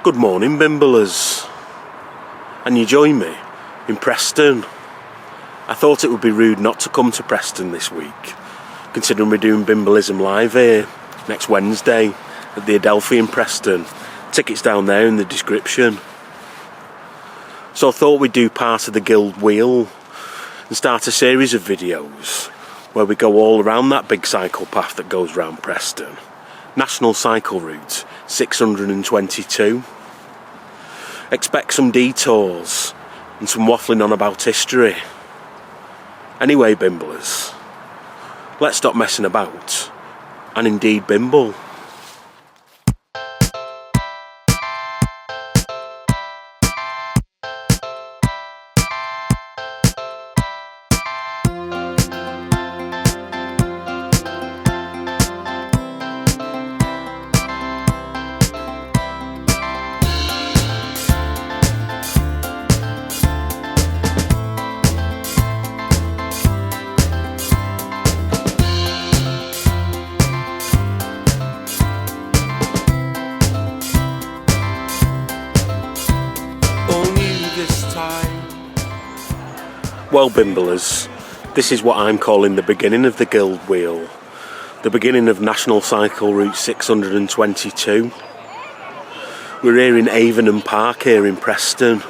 Good morning, Bimblers. And you join me in Preston. I thought it would be rude not to come to Preston this week, considering we're doing Bimblism live here next Wednesday at the Adelphi in Preston. Tickets down there in the description. So I thought we'd do part of the Guild Wheel and start a series of videos where we go all around that big cycle path that goes round Preston. National Cycle Route 622. Expect some detours and some waffling on about history. Anyway, Bimblers, let's stop messing about and indeed bimble. Well, Bimblers, this is what I'm calling the beginning of the Guild Wheel. The beginning of National Cycle Route 622. We're here in Avenham Park here in Preston.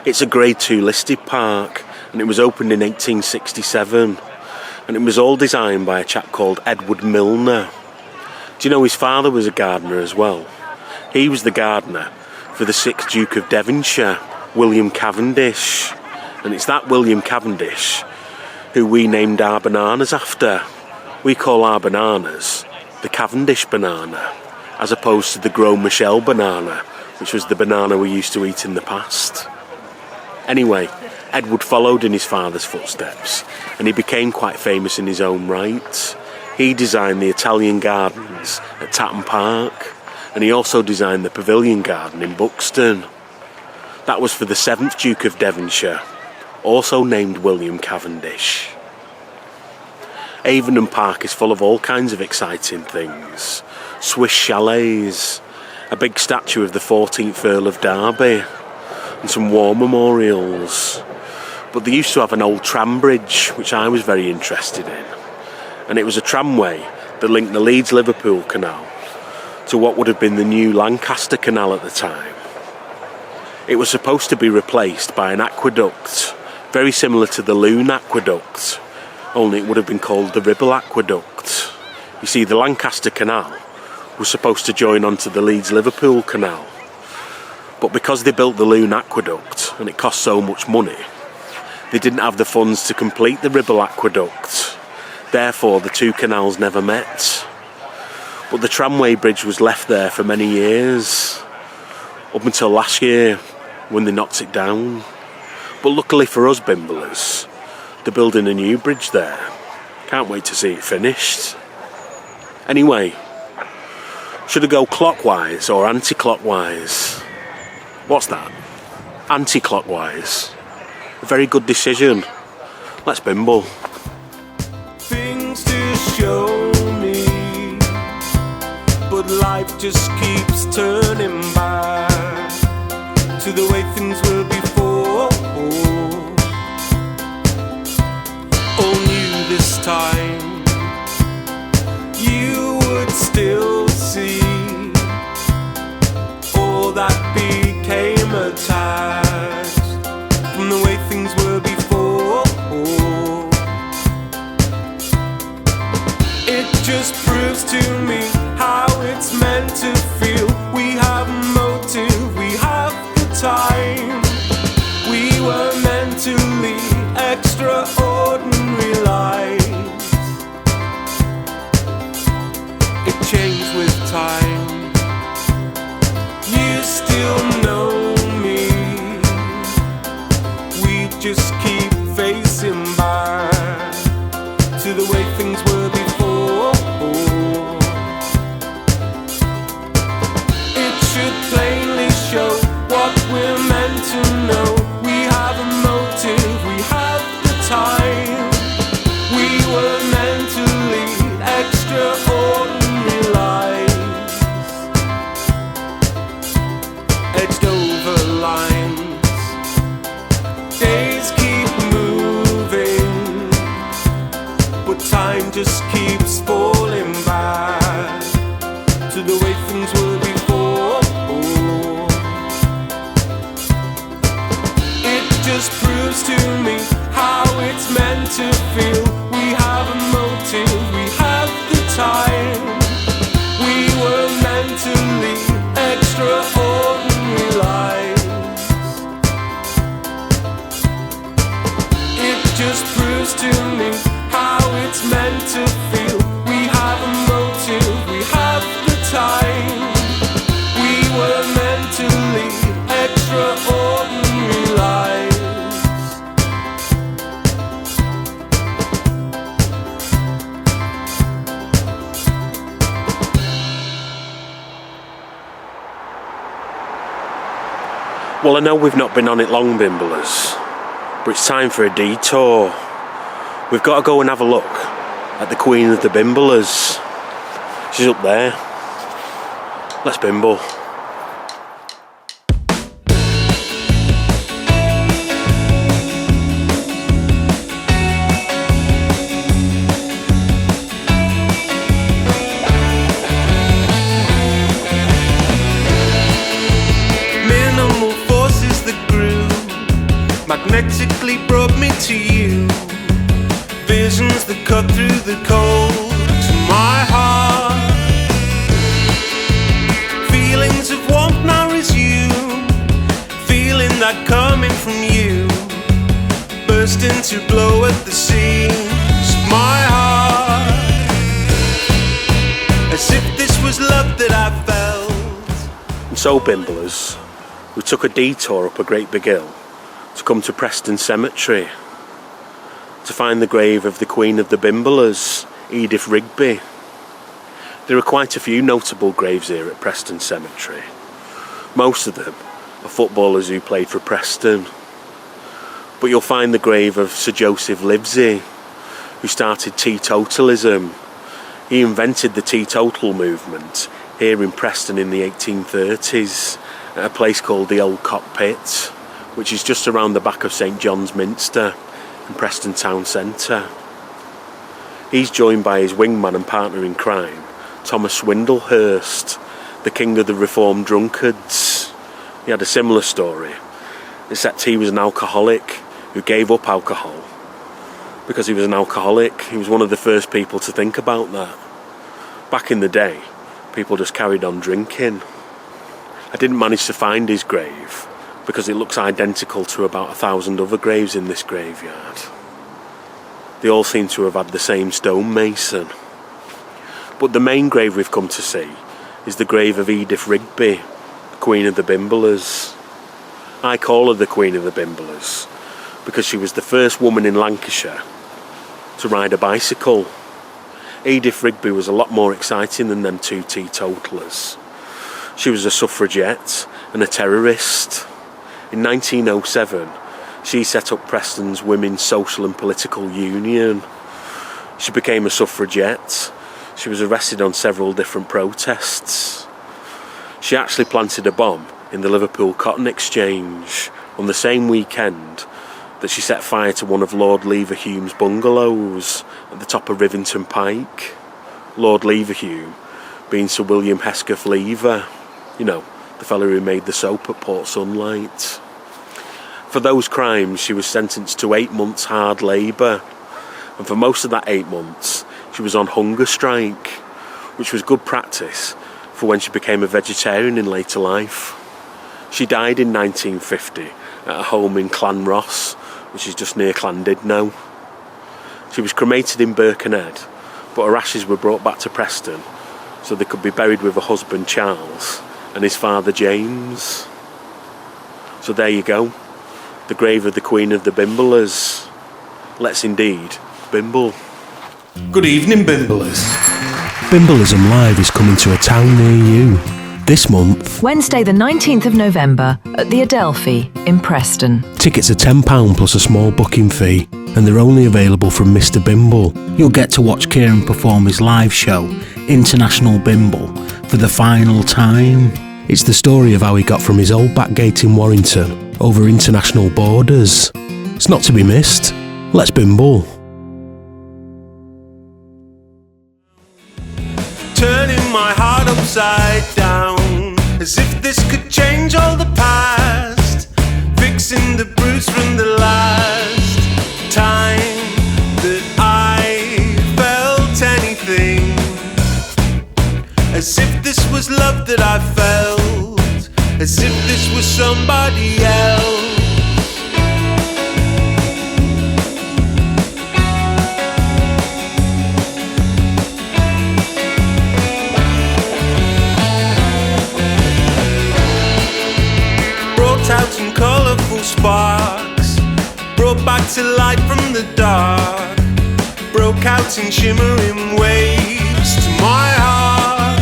It's a Grade 2 listed park and it was opened in 1867. And it was all designed by a chap called Edward Milner. Do you know his father was a gardener as well? He was the gardener for the 6th Duke of Devonshire, William Cavendish. And it's that William Cavendish who we named our bananas after. We call our bananas the Cavendish banana, as opposed to the Gros Michel banana, which was the banana we used to eat in the past. Anyway, Edward followed in his father's footsteps, and he became quite famous in his own right. He designed the Italian gardens at Tatton Park, and he also designed the Pavilion Garden in Buxton. That was for the 7th Duke of Devonshire, also named William Cavendish. Avenham Park is full of all kinds of exciting things. Swiss chalets, a big statue of the 14th Earl of Derby, and some war memorials. But they used to have an old tram bridge, which I was very interested in. And it was a tramway that linked the Leeds-Liverpool Canal to what would have been the new Lancaster Canal at the time. It was supposed to be replaced by an aqueduct, very similar to the Loon Aqueduct, only it would have been called the Ribble Aqueduct. You see, the Lancaster Canal was supposed to join onto the Leeds-Liverpool Canal, but because they built the Loon Aqueduct and it cost so much money, they didn't have the funds to complete the Ribble Aqueduct. Therefore, the two canals never met. But the tramway bridge was left there for many years, up until last year when they knocked it down. But luckily for us Bimblers, they're building a new bridge there. Can't wait to see it finished. Anyway, should I go clockwise or anti-clockwise? What's that? Anti-clockwise. A very good decision. Let's bimble. Things to show me, but life just keeps turning back to the way things were before. All new this time, you would still see all that became attached from the way things were before. It just proves to me how it's meant to feel. We have motive, we have the time. We were meant to lead extraordinary lives. It changed with time. You still just keeps falling back to the way things were before. It just proves to me how it's meant to feel. We have a motive, we have the time. We were meant to lead extraordinary lives. It just proves to me how it's meant to feel. We have a motive, we have the time. We were meant to lead extraordinary lives. Well, I know we've not been on it long, Bimblers, but it's time for a detour. We've got to go and have a look at the Queen of the Bimblers. She's up there. Let's bimble. Minimal forces that grew magnetically brought me to you. Visions that cut through the cold to my heart. Feelings of warmth now resume. Feeling that coming from you, bursting to blow at the seams of my heart. As if this was love that I felt. And so, Bimblers, we took a detour up a great big hill to come to Preston Cemetery to find the grave of the Queen of the Bimblers, Edith Rigby. There are quite a few notable graves here at Preston Cemetery. Most of them are footballers who played for Preston. But you'll find the grave of Sir Joseph Livesey, who started teetotalism. He invented the teetotal movement here in Preston in the 1830s at a place called the Old Cockpit, which is just around the back of St John's Minster in Preston Town Centre. He's joined by his wingman and partner in crime, Thomas Swindlehurst, the king of the reformed drunkards. He had a similar story, except he was an alcoholic who gave up alcohol. Because he was an alcoholic, he was one of the first people to think about that. Back in the day, people just carried on drinking. I didn't manage to find his grave because it looks identical to about 1,000 other graves in this graveyard. They all seem to have had the same stonemason. But the main grave we've come to see is the grave of Edith Rigby, Queen of the Bimblers. I call her the Queen of the Bimblers because she was the first woman in Lancashire to ride a bicycle. Edith Rigby was a lot more exciting than them two teetotalers. She was a suffragette and a terrorist. In 1907, she set up Preston's Women's Social and Political Union. She became a suffragette. She was arrested on several different protests. She actually planted a bomb in the Liverpool Cotton Exchange on the same weekend that she set fire to one of Lord Leverhume's bungalows at the top of Rivington Pike. Lord Leverhume being Sir William Hesketh Lever, you know, the fellow who made the soap at Port Sunlight. For those crimes, she was sentenced to 8 months hard labour, and for most of that 8 months, she was on hunger strike, which was good practice for when she became a vegetarian in later life. She died in 1950 at a home in Clanross, which is just near Llandudno. She was cremated in Birkenhead, but her ashes were brought back to Preston so they could be buried with her husband Charles and his father James. So there you go, the grave of the Queen of the Bimblers. Let's indeed bimble. Good evening, Bimblers. Bimblism Live is coming to a town near you this month. Wednesday the 19th of November at the Adelphi in Preston. Tickets are £10 plus a small booking fee, and they're only available from Mr Bimble. You'll get to watch Kieran perform his live show, International Bimble, for the final time. It's the story of how he got from his old back gate in Warrington over international borders. It's not to be missed. Let's bimble. upside down, as if this could change all the past, fixing the bruise from the last time that I felt anything, as if this was love that I felt, as if this was somebody else. Out some colourful sparks, brought back to light from the dark, broke out in shimmering waves to my heart.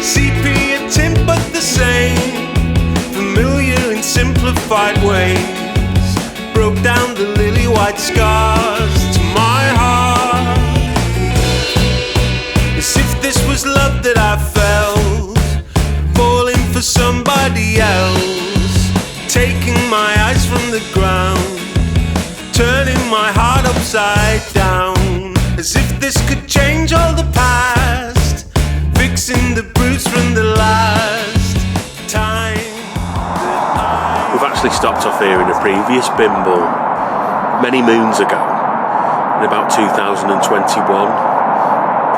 Sepia tint but the same, familiar in simplified ways, broke down the lily white scars to my heart, as if this was love that I felt, falling for somebody else, taking my eyes from the ground, turning my heart upside down, as if this could change all the past, fixing the bruise from the last time that We've actually stopped off here in a previous Bimble many moons ago, in about 2021,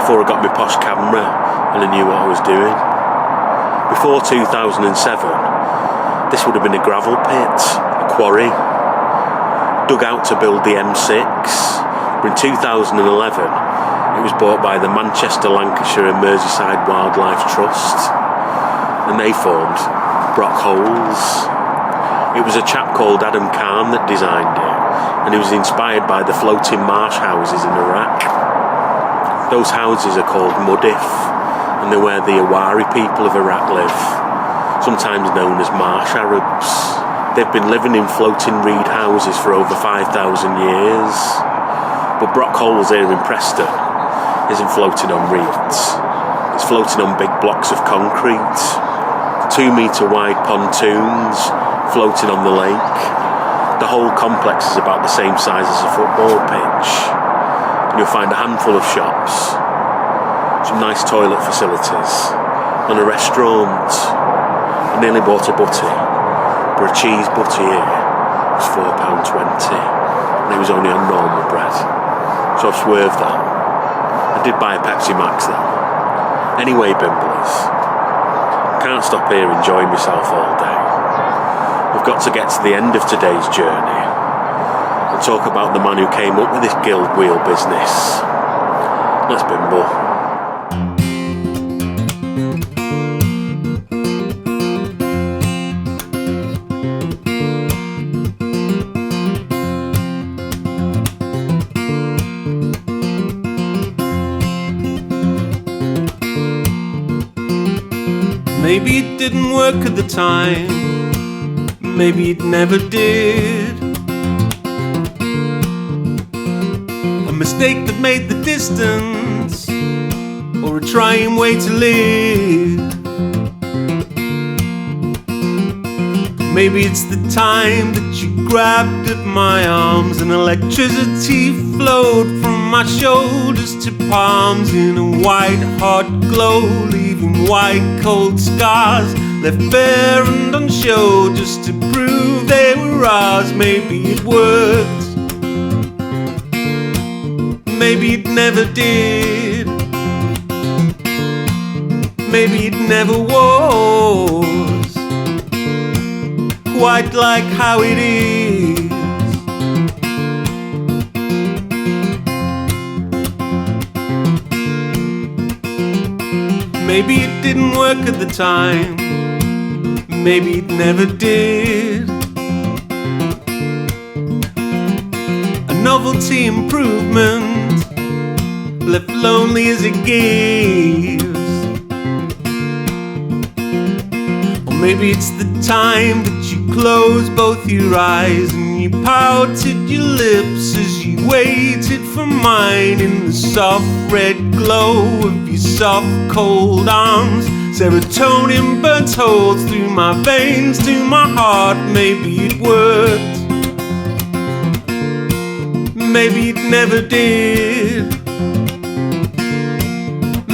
before I got my posh camera and I knew what I was doing. Before 2007, this would have been a gravel pit, a quarry, dug out to build the M6. But in 2011, it was bought by the Manchester, Lancashire and Merseyside Wildlife Trust, and they formed Brock Holes. It was a chap called Avenham that designed it, and he was inspired by the floating marsh houses in Iraq. Those houses are called Mudif, and they're where the Awari people of Iraq live, sometimes known as Marsh Arabs. They've been living in floating reed houses for over 5,000 years. But Brock Holes here in Preston isn't floating on reeds. It's floating on big blocks of concrete, 2-metre wide pontoons floating on the lake. The whole complex is about the same size as a football pitch, and you'll find a handful of shops, some nice toilet facilities, and a restaurant. I nearly bought a butty, but a cheese butty here was £4.20, and it was only on normal bread, so I've swerved that. I did buy a Pepsi Max though. Anyway, Bimblers, can't stop here enjoying myself all day. We've got to get to the end of today's journey and talk about the man who came up with this guild wheel business. Let's Bimble. Maybe it didn't work at the time, maybe it never did. A mistake that made the distance, or a trying way to live. Maybe it's the time that you grabbed at my arms and electricity flowed from my shoulders to palms in a white hot glow, leaving white cold scars left bare and unshowed just to prove they were ours. Maybe it worked, maybe it never did, maybe it never was quite like how it is. Maybe it didn't work at the time, maybe it never did. A novelty improvement left lonely as it gives. Or maybe it's the time that you closed both your eyes and you pouted your lips as you waited for mine in the soft red glow of your soft cold arms. Serotonin burnt holes through my veins to my heart. Maybe it worked, maybe it never did,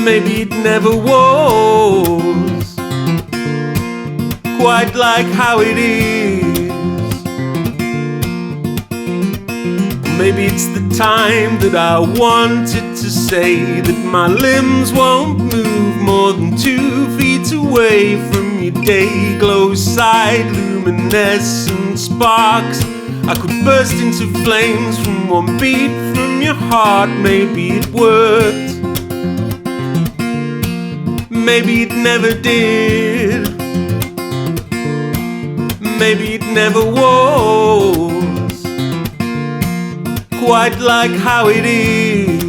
maybe it never was quite like how it is. Maybe it's the time that I wanted to say that my limbs won't move more than 2 feet away from your day glow side luminescent sparks. I could burst into flames from one beat from your heart. Maybe it worked, maybe it never did, maybe it never was quite like how it is.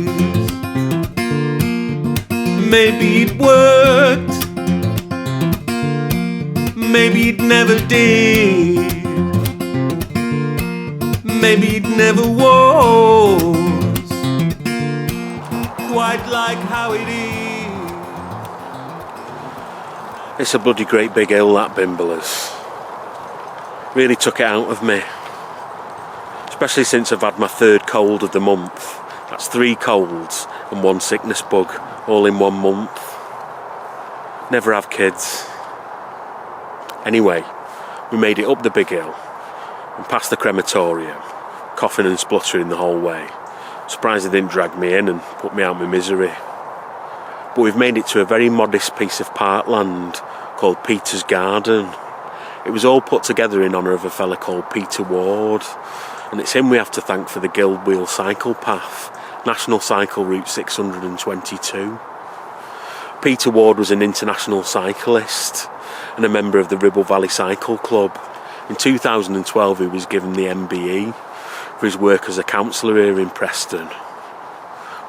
Maybe it worked, maybe it never did, maybe it never was quite like how it is. It's a bloody great big hill, that Bimble is. Really took it out of me. Especially since I've had my 3rd cold of the month. That's 3 colds and 1 sickness bug, all in 1 month. Never have kids. Anyway, we made it up the big hill and past the crematorium, coughing and spluttering the whole way. Surprised they didn't drag me in and put me out of my misery. But we've made it to a very modest piece of parkland called Peter's Garden. It was all put together in honour of a fella called Peter Ward, and it's him we have to thank for the Guild Wheel Cycle Path, National Cycle Route 622. Peter Ward was an international cyclist and a member of the Ribble Valley Cycle Club. In 2012 he was given the MBE for his work as a counsellor here in Preston.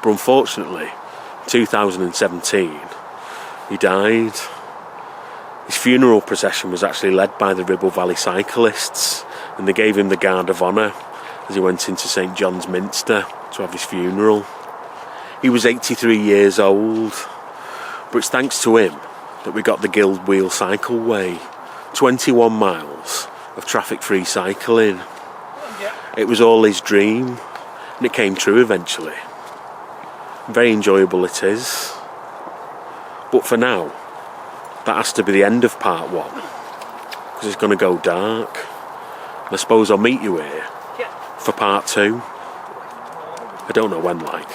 But unfortunately, in 2017 he died. His funeral procession was actually led by the Ribble Valley cyclists, and they gave him the Guard of Honour as he went into St John's Minster to have his funeral. He was 83 years old, but it's thanks to him that we got the Guild Wheel Cycleway, 21 miles of traffic-free cycling. It was all his dream, and it came true eventually. Very enjoyable it is. But for now, that has to be the end of part 1, because it's going to go dark. And I suppose I'll meet you here for part 2. I don't know when, like.